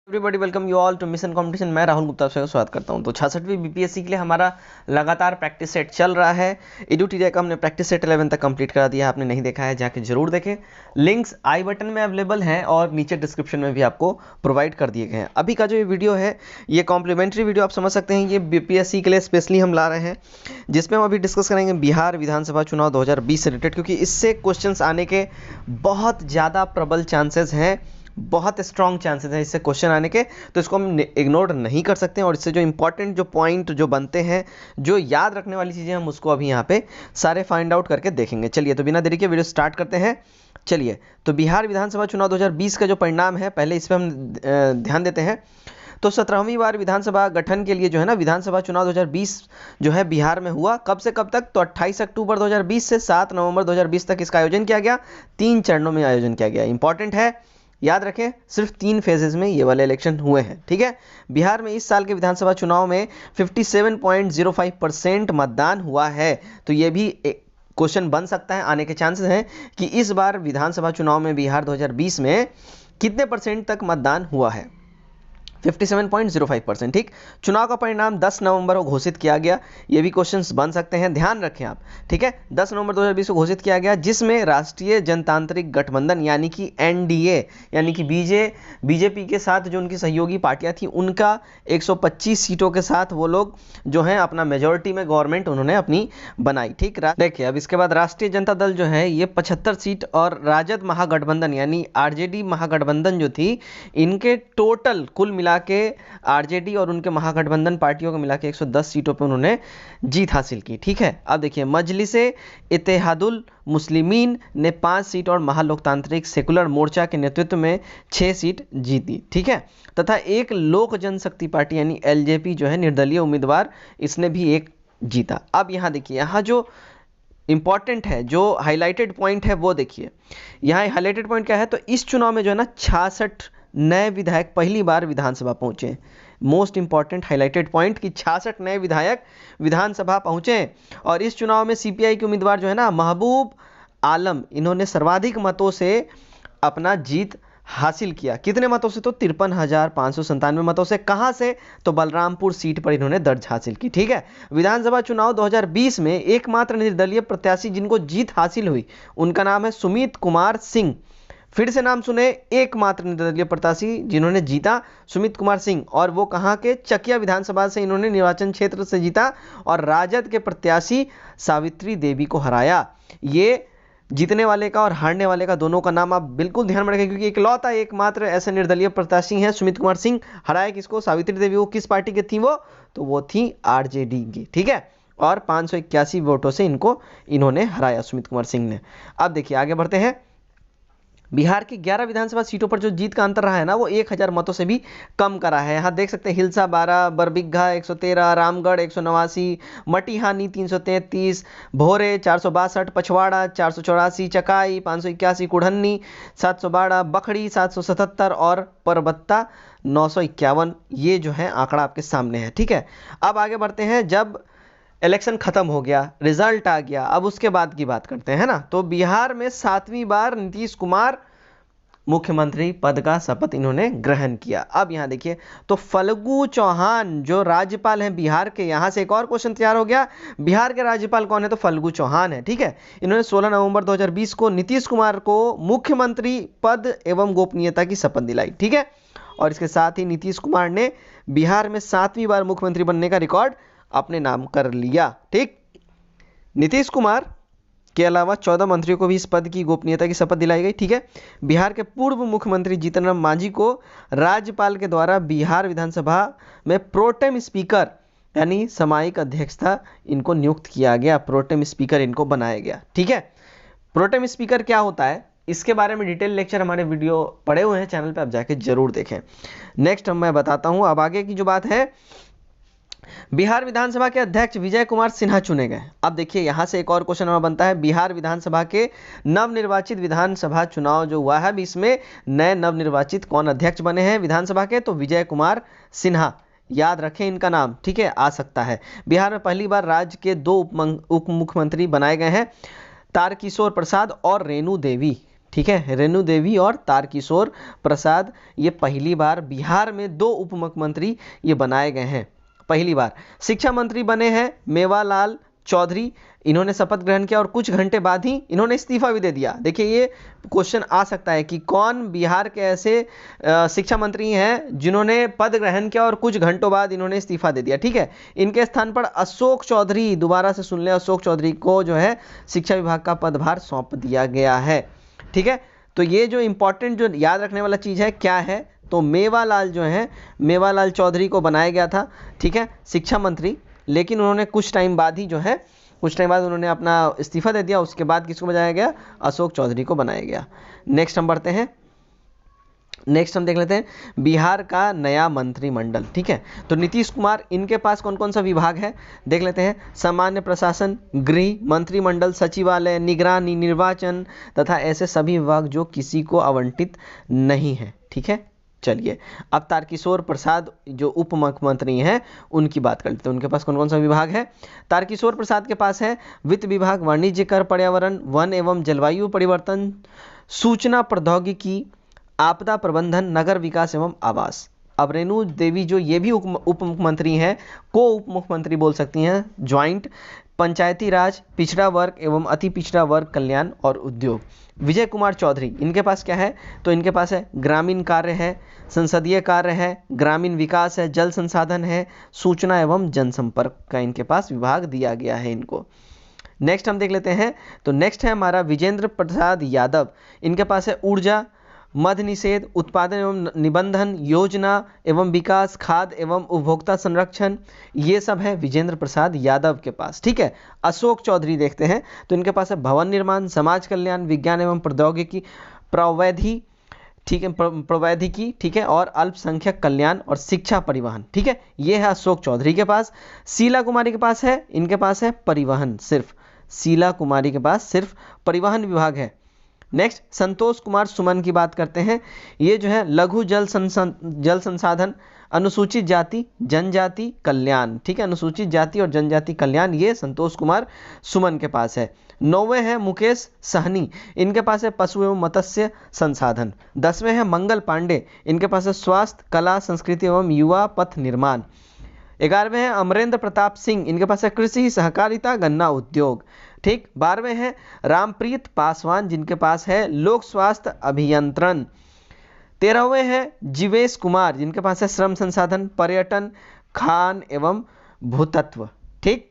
Everybody welcome you all to mission competition. मैं राहुल गुप्ता आपका स्वागत करता हूं। तो 66वीं बीपीएससी के लिए हमारा लगातार प्रैक्टिस सेट चल रहा है। एडुटीरिया का हमने प्रैक्टिस सेट 11 तक कंप्लीट करा दिया। आपने नहीं देखा है जाके जरूर देखें। लिंक्स आई बटन में अवेलेबल हैं और नीचे डिस्क्रिप्शन में भी आपको प्रोवाइड कर दिए गए हैं। अभी का जो ये वीडियो है ये कॉम्प्लीमेंट्री वीडियो आप समझ सकते हैं। ये बीपीएससी के लिए स्पेशली हम ला रहे हैं, जिसमें हम अभी डिस्कस करेंगे बिहार विधानसभा चुनाव 2020 से रिलेटेड, क्योंकि इससे क्वेश्चन आने के बहुत ज़्यादा प्रबल चांसेस हैं, बहुत स्ट्रॉन्ग चांसेस हैं इससे क्वेश्चन आने के। तो इसको हम इग्नोर नहीं कर सकते हैं और इससे जो इंपॉर्टेंट जो पॉइंट जो बनते हैं, जो याद रखने वाली चीज़ें, हम उसको अभी यहाँ पे सारे फाइंड आउट करके देखेंगे। चलिए तो बिना देरी के वीडियो स्टार्ट करते हैं। चलिए तो बिहार विधानसभा चुनाव 2020 का जो परिणाम है, पहले इस पर हम ध्यान देते हैं। तो 17वीं बार विधानसभा गठन के लिए जो है ना, विधानसभा चुनाव 2020 जो है बिहार में हुआ। कब से कब तक? तो 28 अक्टूबर 2020 से 7 नवंबर 2020 तक इसका आयोजन किया गया। 3 चरणों में आयोजन किया गया। इंपॉर्टेंट है, याद रखें, सिर्फ 3 फेजेस में ये वाले इलेक्शन हुए हैं। ठीक है। बिहार में इस साल के विधानसभा चुनाव में 57.05% मतदान हुआ है। तो ये भी क्वेश्चन बन सकता है, आने के चांसेस हैं कि इस बार विधानसभा चुनाव में बिहार 2020 में कितने परसेंट तक मतदान हुआ है। 57.05%। ठीक। चुनाव का परिणाम 10 नवंबर को घोषित किया गया। ये भी क्वेश्चंस बन सकते हैं, ध्यान रखें आप। ठीक है। 10 नवंबर 2020 को घोषित किया गया, जिसमें राष्ट्रीय जनतांत्रिक गठबंधन यानी कि एनडीए यानी कि बीजेपी के साथ जो उनकी सहयोगी पार्टियां थी, उनका 125 सीटों के साथ वो लोग जो हैं अपना मेजोरिटी में गवर्नमेंट उन्होंने अपनी बनाई। ठीक। देखिए अब इसके बाद राष्ट्रीय जनता दल जो है ये 75 सीट और राजद महागठबंधन यानी आरजेडी महागठबंधन जो थी, इनके टोटल कुल मिला के आरजेडी और उनके महागठबंधन पार्टियों को मिला के 110 सीटों पे उन्होंने जीत हासिल की। ठीक है। अब देखिए मजलिसे इत्तेहादुल मुस्लिमीन ने 5 सीट और महालोकतांत्रिक सेकुलर मोर्चा के नेतृत्व में 6 सीट जीती। ठीक है। तथा एक लोक जनशक्ति पार्टी यानी एलजेपी जो है निर्दलीय उम्मीदवार, इसने भी एक जीता। अब यहाँ देखिए, यहाँ जो इंपॉर्टेंट है, जो हाईलाइटेड पॉइंट है वो देखिए। यहाँ हाईलाइटेड पॉइंट क्या है? तो इस चुनाव में जो है ना 66 नए विधायक पहली बार विधानसभा पहुंचे। मोस्ट इंपॉर्टेंट हाईलाइटेड पॉइंट कि 66 नए विधायक विधानसभा पहुंचे। और इस चुनाव में सीपीआई के उम्मीदवार जो है ना महबूब आलम, इन्होंने सर्वाधिक मतों से अपना जीत हासिल किया। कितने मतों से? तो 53,597 मतों से। कहां से? तो बलरामपुर सीट पर इन्होंने दर्ज हासिल की। ठीक है। विधानसभा चुनाव 2020 में एकमात्र निर्दलीय प्रत्याशी जिनको जीत हासिल हुई, उनका नाम है सुमित कुमार सिंह। फिर से नाम सुने, एकमात्र निर्दलीय प्रत्याशी जिन्होंने जीता, सुमित कुमार सिंह। और वो कहां के? चकिया विधानसभा से इन्होंने निर्वाचन क्षेत्र से जीता और राजद के प्रत्याशी सावित्री देवी को हराया। ये जीतने वाले का और हारने वाले का दोनों का नाम आप बिल्कुल ध्यान में रखें, क्योंकि इकलौता एकमात्र ऐसे निर्दलीय प्रत्याशी हैं सुमित कुमार सिंह। हराया किसको? सावित्री देवी। वो किस पार्टी के थी? वो तो वो थी आरजेडी की। ठीक है। और 581 वोटों से इन्होंने हराया, सुमित कुमार सिंह ने। अब देखिए आगे बढ़ते हैं। बिहार की 11 विधानसभा सीटों पर जो जीत का अंतर रहा है ना, वो 1000 मतों से भी कम का रहा है। यहाँ देख सकते हैं हिलसा 12, बरबीघा 113, रामगढ़ 189, मटिहानी 333, भोरे 462, पछवाड़ा 484, चकाई 581, कुढ़न्नी 712, बखड़ी 777 और परबत्ता 951। ये जो है आंकड़ा आपके सामने है। ठीक है। अब आगे बढ़ते हैं। जब इलेक्शन खत्म हो गया, रिजल्ट आ गया, अब उसके बाद की बात करते हैं ना। तो बिहार में 7वीं बार नीतीश कुमार मुख्यमंत्री पद का शपथ इन्होंने ग्रहण किया। अब यहां देखिए, तो फल्गु चौहान जो राज्यपाल हैं बिहार के, यहां से एक और क्वेश्चन तैयार हो गया। बिहार के राज्यपाल कौन है? तो फल्गु चौहान है। ठीक है। इन्होंने 16 नवंबर 2020 को नीतीश कुमार को मुख्यमंत्री पद एवं गोपनीयता की शपथ दिलाई। ठीक है। और इसके साथ ही नीतीश कुमार ने बिहार में 7वीं बार मुख्यमंत्री बनने का रिकॉर्ड अपने नाम कर लिया। ठीक। नीतीश कुमार के अलावा 14 मंत्रियों को भी इस पद की गोपनीयता की शपथ दिलाई गई। ठीक है। बिहार के पूर्व मुख्यमंत्री जीतन राम मांझी को राज्यपाल के द्वारा बिहार विधानसभा में प्रोटेम स्पीकर यानी सामयिक अध्यक्षता इनको नियुक्त किया गया। प्रोटेम स्पीकर इनको बनाया गया। ठीक है। प्रोटेम स्पीकर क्या होता है, इसके बारे में डिटेल लेक्चर हमारे वीडियो पड़े हुए हैं चैनल पे, आप जाके जरूर देखें। नेक्स्ट मैं बताता हूं। अब आगे की जो बात है, बिहार विधानसभा के अध्यक्ष विजय कुमार सिन्हा चुने गए। अब देखिए यहां से एक और क्वेश्चन हमारा बनता है। बिहार विधानसभा के नवनिर्वाचित विधानसभा चुनाव जो हुआ है, इसमें नए नवनिर्वाचित कौन अध्यक्ष बने हैं विधानसभा के? तो विजय कुमार सिन्हा। याद रखें इनका नाम। ठीक है। आ सकता है। बिहार में पहली बार राज्य के 2 उप मुख्यमंत्री बनाए गए हैं, तारकिशोर प्रसाद और रेणु देवी। ठीक है, रेणु देवी और तारकिशोर प्रसाद, ये पहली बार बिहार में 2 उप मुख्यमंत्री ये बनाए गए हैं, पहली बार। शिक्षा मंत्री बने हैं मेवालाल चौधरी, इन्होंने शपथ ग्रहण किया और कुछ घंटे बाद ही इन्होंने इस्तीफा भी दे दिया। देखिए ये क्वेश्चन आ सकता है कि कौन बिहार के ऐसे शिक्षा मंत्री हैं जिन्होंने पद ग्रहण किया और कुछ घंटों बाद इन्होंने इस्तीफा दे दिया। ठीक है, इनके स्थान पर अशोक चौधरी, दोबारा से सुन ले, अशोक चौधरी को जो है शिक्षा विभाग का पदभार सौंप दिया गया है। ठीक है, तो ये जो इंपॉर्टेंट जो याद रखने वाला चीज़ है क्या है, तो मेवालाल जो है, मेवालाल चौधरी को बनाया गया था, ठीक है, शिक्षा मंत्री, लेकिन उन्होंने कुछ टाइम बाद ही जो है, कुछ टाइम बाद उन्होंने अपना इस्तीफा दे दिया। उसके बाद किसको बनाया गया, अशोक चौधरी को बनाया गया। नेक्स्ट हम बढ़ते हैं, नेक्स्ट हम देख लेते हैं बिहार का नया मंत्रिमंडल। ठीक है, तो नीतीश कुमार, इनके पास कौन कौन सा विभाग है देख लेते हैं। सामान्य प्रशासन, गृह, मंत्रिमंडल, सचिवालय, निगरानी, निर्वाचन तथा ऐसे सभी विभाग जो किसी को आवंटित नहीं है। ठीक है, चलिए अब तारकिशोर प्रसाद जो उप मुख्यमंत्री हैं उनकी बात कर लेते हैं, उनके पास कौन कौन सा विभाग है। तारकिशोर प्रसाद के पास है वित्त विभाग, वाणिज्य कर, पर्यावरण, वन एवं जलवायु परिवर्तन, सूचना प्रौद्योगिकी, आपदा प्रबंधन, नगर विकास एवं आवास। अब रेणु देवी जो ये भी उप मुख्यमंत्री हैं, को उप मुख्यमंत्री बोल सकती हैं, ज्वाइंट, पंचायती राज, पिछड़ा वर्ग एवं अति पिछड़ा वर्ग कल्याण और उद्योग। विजय कुमार चौधरी, इनके पास क्या है, तो इनके पास है ग्रामीण कार्य है, संसदीय कार्य है, ग्रामीण विकास है, जल संसाधन है, सूचना एवं जनसंपर्क का इनके पास विभाग दिया गया है इनको। नेक्स्ट हम देख लेते हैं, तो नेक्स्ट है हमारा विजेंद्र प्रसाद यादव, इनके पास है ऊर्जा, मद्य निषेध, उत्पादन एवं निबंधन, योजना एवं विकास, खाद्य एवं उपभोक्ता संरक्षण, ये सब है विजेंद्र प्रसाद यादव के पास। ठीक है, अशोक चौधरी देखते हैं, तो इनके पास है भवन निर्माण, समाज कल्याण, विज्ञान एवं प्रौद्योगिकी, प्रौवैधि, ठीक है, प्रौवैधिकी, ठीक है, और अल्पसंख्यक कल्याण और शिक्षा परिवहन। ठीक है, ये है अशोक चौधरी के पास। शीला कुमारी के पास है, इनके पास है परिवहन, सिर्फ शीला कुमारी के पास सिर्फ परिवहन विभाग है। नेक्स्ट संतोष कुमार सुमन की बात करते हैं, ये जो है लघु जल संसाधन, अनुसूचित जाति जनजाति कल्याण। ठीक है, अनुसूचित जाति और जनजाति कल्याण, ये संतोष कुमार सुमन के पास है। 9वें है मुकेश सहनी, इनके पास है पशु एवं मत्स्य संसाधन। 10वें है मंगल पांडे, इनके पास है स्वास्थ्य, कला, संस्कृति एवं युवा पथ निर्माण। 11वें है अमरेंद्र प्रताप सिंह, इनके पास है कृषि, सहकारिता, गन्ना उद्योग। ठीक, 12वें हैं रामप्रीत पासवान, जिनके पास है लोक स्वास्थ्य अभियंत्रण। 13वें हैं जीवेश कुमार, जिनके पास है श्रम संसाधन, पर्यटन, खान एवं भूतत्व। ठीक,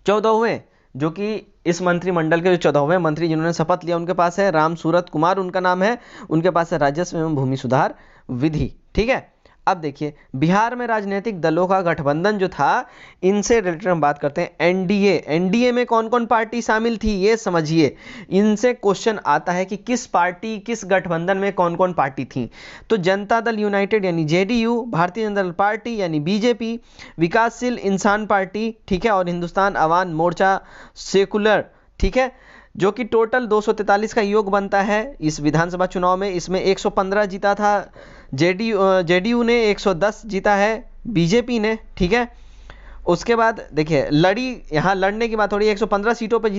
14वें जो कि इस मंत्रिमंडल के जो 14वें मंत्री जिन्होंने शपथ लिया, उनके पास है राम सूरत कुमार, उनका नाम है, उनके पास है राजस्व एवं भूमि सुधार विधि। ठीक है, अब देखिए बिहार में राजनीतिक दलों का गठबंधन जो था, इनसे रिलेटेड हम बात करते हैं। एनडीए, एनडीए में कौन कौन पार्टी शामिल थी ये समझिए, इनसे क्वेश्चन आता है कि किस पार्टी, किस गठबंधन में कौन कौन पार्टी थी। तो जनता दल यूनाइटेड यानी जेडीयू, भारतीय जनता दल पार्टी यानी बीजेपी, विकासशील इंसान पार्टी, ठीक है, और हिंदुस्तान अवाम मोर्चा सेकुलर। ठीक है, जो कि टोटल 243 का योग बनता है इस विधानसभा चुनाव में। इसमें 115 जीता था जेडीयू ने, 110 जीता है बीजेपी ने। ठीक है, उसके बाद देखिए लड़ी, यहाँ लड़ने की बात हो रही है, 115 सीटों पे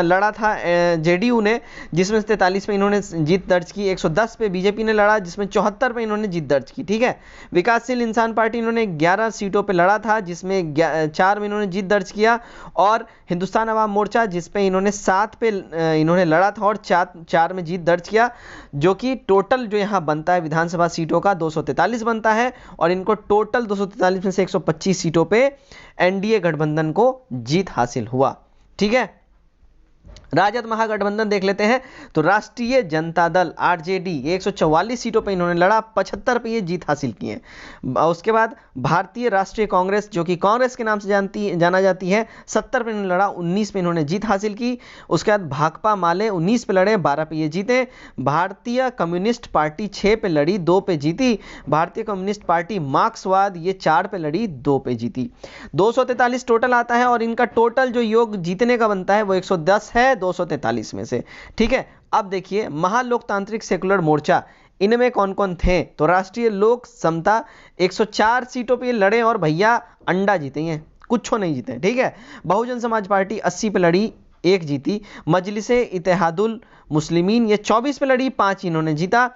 लड़ा था जेडीयू ने, जिसमें 43 पे इन्होंने जीत दर्ज की। 110 पे बीजेपी ने लड़ा, जिसमें 74 पे इन्होंने जीत दर्ज की। ठीक है, विकासशील इंसान पार्टी इन्होंने 11 सीटों पे लड़ा था, जिसमें 4 में इन्होंने जीत दर्ज किया। और हिंदुस्तान अवाम मोर्चा जिसपे इन्होंने 7 पे इन्होंने लड़ा था और 4 में जीत दर्ज किया, जो कि टोटल जो यहाँ बनता है विधानसभा सीटों का 243 बनता है। और इनको टोटल 243 में से 125 सीटों पे एनडीए गठबंधन को जीत हासिल हुआ। ठीक है, राजद महागठबंधन देख लेते हैं, तो राष्ट्रीय जनता दल आरजेडी 144 सीटों पर इन्होंने लड़ा, 75 पे ये जीत हासिल की है। उसके बाद भारतीय राष्ट्रीय कांग्रेस, जो कि कांग्रेस के नाम से जाना जाती है, 70 पे इन्होंने लड़ा, 19 पे इन्होंने जीत हासिल की। उसके बाद भाकपा माले 19 पे लड़े, 12 पे ये जीते। भारतीय कम्युनिस्ट पार्टी 6 पे लड़ी, 2 पे जीती। भारतीय कम्युनिस्ट पार्टी मार्क्सवाद ये 4 पे लड़ी, 2 पे जीती। 243 टोटल आता है और इनका टोटल जो योग जीतने का बनता है वो 110 है 243 में से। ठीक है, अब देखिए महालोकतांत्रिक सेकुलर मोर्चा, इनमें कौन कौन थे, तो राष्ट्रीय लोक समता 104 सीटों पे लड़े और भैया अंडा जीते हैं, कुछ नहीं जीते। ठीक है, बहुजन समाज पार्टी 80 पे लड़ी, 1 जीती। मजलिसे इत्तेहादुल मुस्लिमीन ये 24 पे लड़ी, 5 इन्होंने जीता।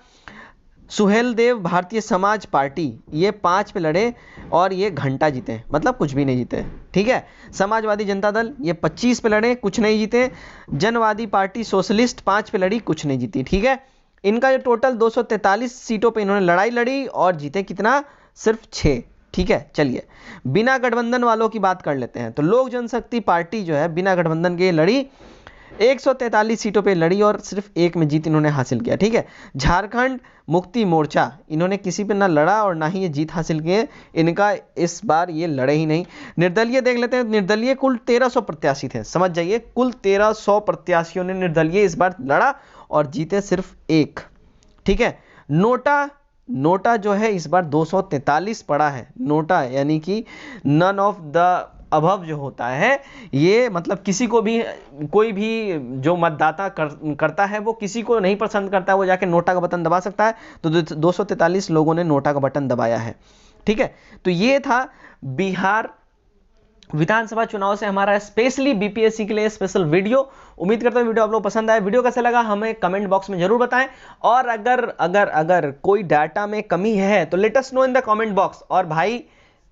सुहेल देव भारतीय समाज पार्टी ये 5 पे लड़े और ये घंटा जीते, मतलब कुछ भी नहीं जीते, ठीक है। समाजवादी जनता दल ये 25 पे लड़े, कुछ नहीं जीते। जनवादी पार्टी सोशलिस्ट 5 पे लड़ी, कुछ नहीं जीती, ठीक है। इनका जो टोटल 243 सीटों पे इन्होंने लड़ाई लड़ी और जीते कितना, सिर्फ 6, ठीक है। चलिए बिना गठबंधन वालों की बात कर लेते हैं। तो लोक जनशक्ति पार्टी जो है बिना गठबंधन के लड़ी, 143 सीटों पे लड़ी और सिर्फ 1 में जीत इन्होंने हासिल किया, ठीक है। झारखंड मुक्ति मोर्चा इन्होंने किसी पे ना लड़ा और ना ही ये जीत हासिल किए, इनका इस बार ये लड़े ही नहीं। निर्दलीय देख लेते हैं। निर्दलीय कुल 1300 प्रत्याशी थे, समझ जाइए, कुल 1300 प्रत्याशियों ने निर्दलीय इस बार लड़ा और जीते सिर्फ 1, ठीक है। नोटा जो है इस बार 243 पड़ा है। नोटा यानी कि नन ऑफ द अभव जो होता है, ये मतलब किसी को भी, कोई भी जो मतदाता करता है वो किसी को नहीं पसंद करता है, वो जाके नोटा का बटन दबा सकता है। तो 243 लोगों ने नोटा का बटन दबाया है, ठीक है। तो ये था बिहार विधानसभा चुनाव से हमारा स्पेशली बीपीएससी के लिए स्पेशल वीडियो। उम्मीद करता हूं वीडियो आप लोग पसंद आया। वीडियो कैसा लगा हमें कमेंट बॉक्स में जरूर बताएं, और अगर कोई डाटा में कमी है तो let us know in the comment box. और भाई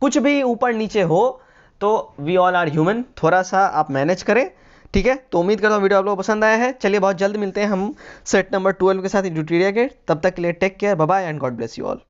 कुछ भी ऊपर नीचे हो तो वी ऑल आर ह्यूमन, थोड़ा सा आप मैनेज करें, ठीक है। तो उम्मीद करता हूं वीडियो आप लोगों को पसंद आया है। चलिए बहुत जल्द मिलते हैं हम सेट नंबर 12 के साथ यूट्यूटोरिया के। तब तक के लिए take care, bye bye and God bless you all.